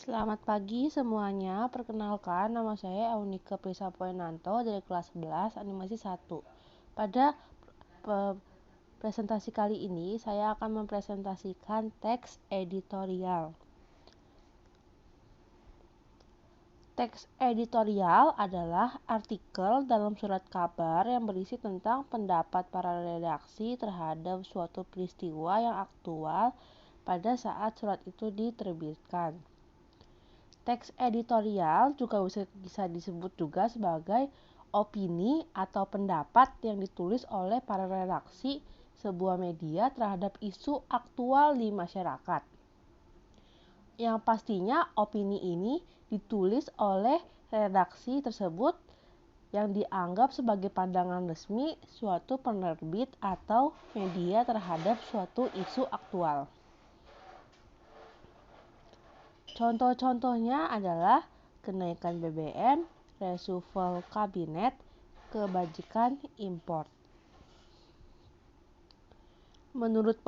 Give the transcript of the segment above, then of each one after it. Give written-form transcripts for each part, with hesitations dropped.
Selamat pagi semuanya, perkenalkan nama saya Aunika Prisapoenanto dari kelas 11 animasi 1. Pada presentasi kali ini saya akan mempresentasikan teks editorial. Teks editorial adalah artikel dalam surat kabar yang berisi tentang pendapat para redaksi terhadap suatu peristiwa yang aktual pada saat surat itu diterbitkan. Teks editorial juga bisa disebut juga sebagai opini atau pendapat yang ditulis oleh para redaksi sebuah media terhadap isu aktual di masyarakat. Yang pastinya opini ini ditulis oleh redaksi tersebut yang dianggap sebagai pandangan resmi suatu penerbit atau media terhadap suatu isu aktual. Contoh-contohnya adalah kenaikan BBM, reshuffle kabinet, kebajikan impor. Menurut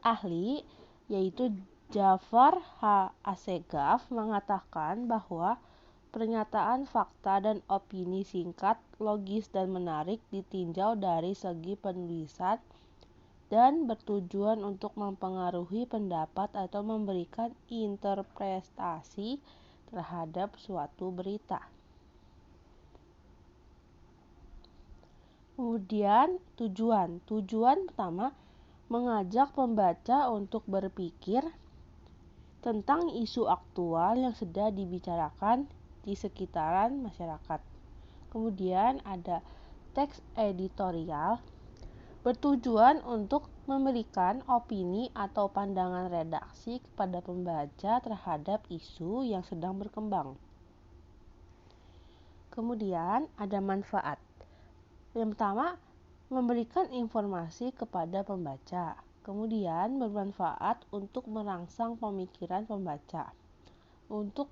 ahli, yaitu Jafar H. Assegaf mengatakan bahwa pernyataan fakta dan opini singkat, logis dan menarik ditinjau dari segi penulisan dan bertujuan untuk mempengaruhi pendapat atau memberikan interpretasi terhadap suatu berita. Kemudian tujuan pertama mengajak pembaca untuk berpikir tentang isu aktual yang sedang dibicarakan di sekitaran masyarakat. Kemudian ada teks editorial bertujuan untuk memberikan opini atau pandangan redaksi kepada pembaca terhadap isu yang sedang berkembang. Kemudian ada manfaat. Yang pertama, memberikan informasi kepada pembaca. Kemudian bermanfaat untuk merangsang pemikiran pembaca, untuk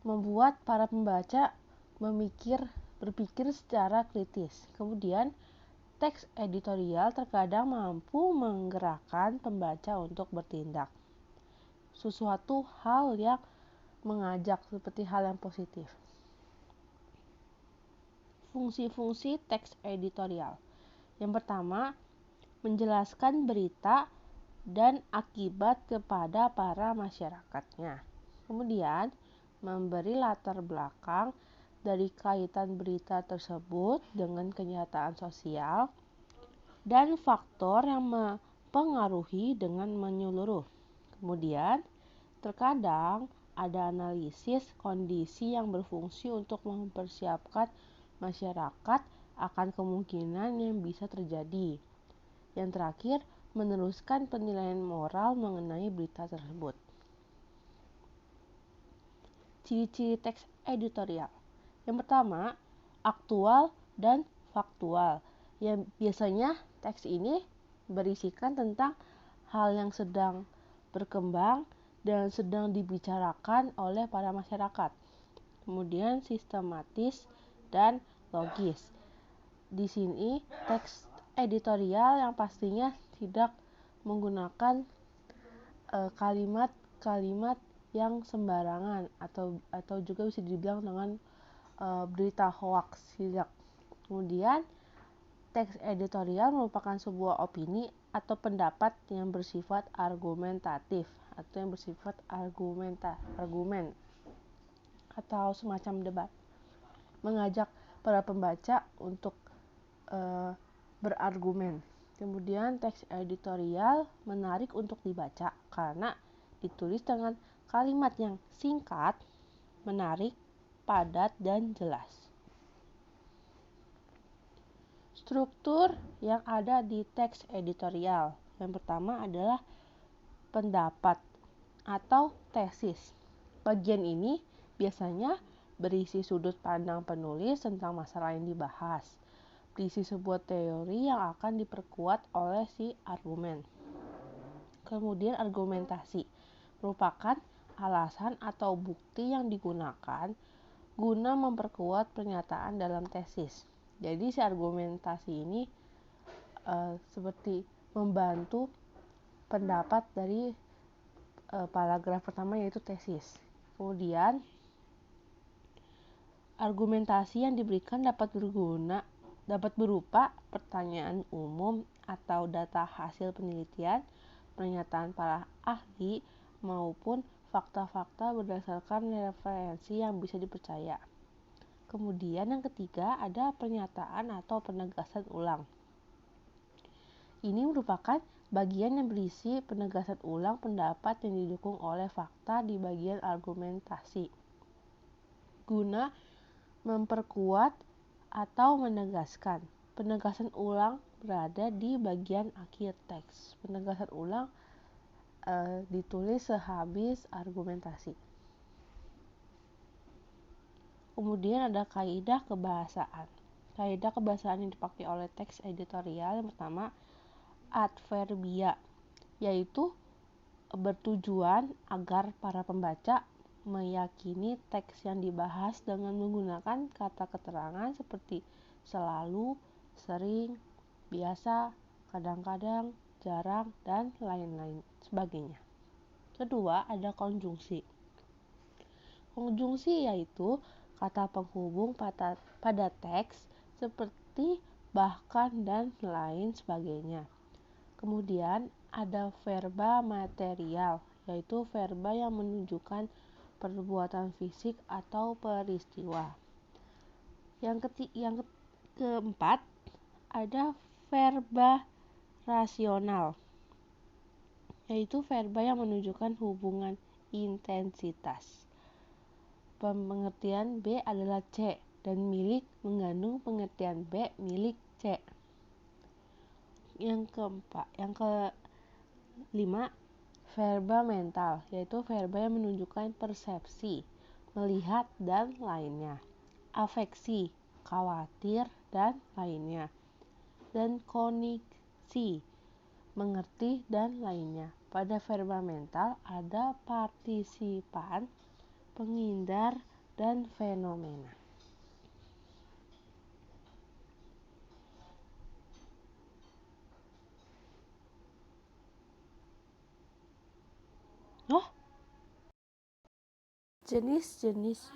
membuat para pembaca berpikir secara kritis. Kemudian teks editorial terkadang mampu menggerakkan pembaca untuk bertindak. Sesuatu hal yang mengajak seperti hal yang positif. Fungsi-fungsi teks editorial. Yang pertama, menjelaskan berita dan akibat kepada para masyarakatnya. Kemudian, memberi latar belakang dari kaitan berita tersebut dengan kenyataan sosial dan faktor yang mempengaruhi dengan menyeluruh. Kemudian, terkadang ada analisis kondisi yang berfungsi untuk mempersiapkan masyarakat akan kemungkinan yang bisa terjadi. Yang terakhir, meneruskan penilaian moral mengenai berita tersebut. Ciri-ciri teks editorial. Yang pertama, aktual dan faktual. Yang biasanya teks ini berisikan tentang hal yang sedang berkembang dan sedang dibicarakan oleh para masyarakat. Kemudian sistematis dan logis. Di sini teks editorial yang pastinya tidak menggunakan kalimat-kalimat yang sembarangan atau juga bisa dibilang dengan berita hoax. Kemudian teks editorial merupakan sebuah opini atau pendapat yang bersifat argumentatif atau yang bersifat argumen atau semacam debat, mengajak para pembaca untuk berargumen. Kemudian teks editorial menarik untuk dibaca karena ditulis dengan kalimat yang singkat, menarik, padat, dan jelas. Struktur yang ada di teks editorial. Yang pertama adalah pendapat atau tesis. Bagian ini biasanya berisi sudut pandang penulis tentang masalah yang dibahas, berisi sebuah teori yang akan diperkuat oleh si argumen. Kemudian argumentasi merupakan alasan atau bukti yang digunakan guna memperkuat pernyataan dalam tesis. Jadi si argumentasi ini seperti membantu pendapat dari paragraf pertama, yaitu tesis. Kemudian, argumentasi yang diberikan dapat berupa pertanyaan umum atau data hasil penelitian, pernyataan para ahli, maupun fakta-fakta berdasarkan referensi yang bisa dipercaya. Kemudian yang ketiga ada pernyataan atau penegasan ulang. Ini merupakan bagian yang berisi penegasan ulang pendapat yang didukung oleh fakta di bagian argumentasi, guna memperkuat atau menegaskan. Penegasan ulang berada di bagian akhir teks. Penegasan ulang ditulis sehabis argumentasi. Kemudian ada kaidah kebahasaan. Kaidah kebahasaan yang dipakai oleh teks editorial yang pertama adverbia, yaitu bertujuan agar para pembaca meyakini teks yang dibahas dengan menggunakan kata keterangan seperti selalu, sering, biasa, kadang-kadang, jarang, dan lain-lain sebagainya. Kedua, ada konjungsi. Konjungsi yaitu kata penghubung pada teks seperti bahkan dan lain sebagainya. Kemudian ada verba material, yaitu verba yang menunjukkan perbuatan fisik atau peristiwa. Yang keempat ada verba rasional, yaitu verba yang menunjukkan hubungan intensitas. Pengertian B adalah C dan milik mengandung pengertian B milik C. Yang kelima, verba mental, yaitu verba yang menunjukkan persepsi, melihat, dan lainnya. Afeksi, khawatir, dan lainnya. Dan kognisi, mengerti, dan lainnya. Pada verba mental ada partisipan, penghindar, dan fenomena. Jenis-jenis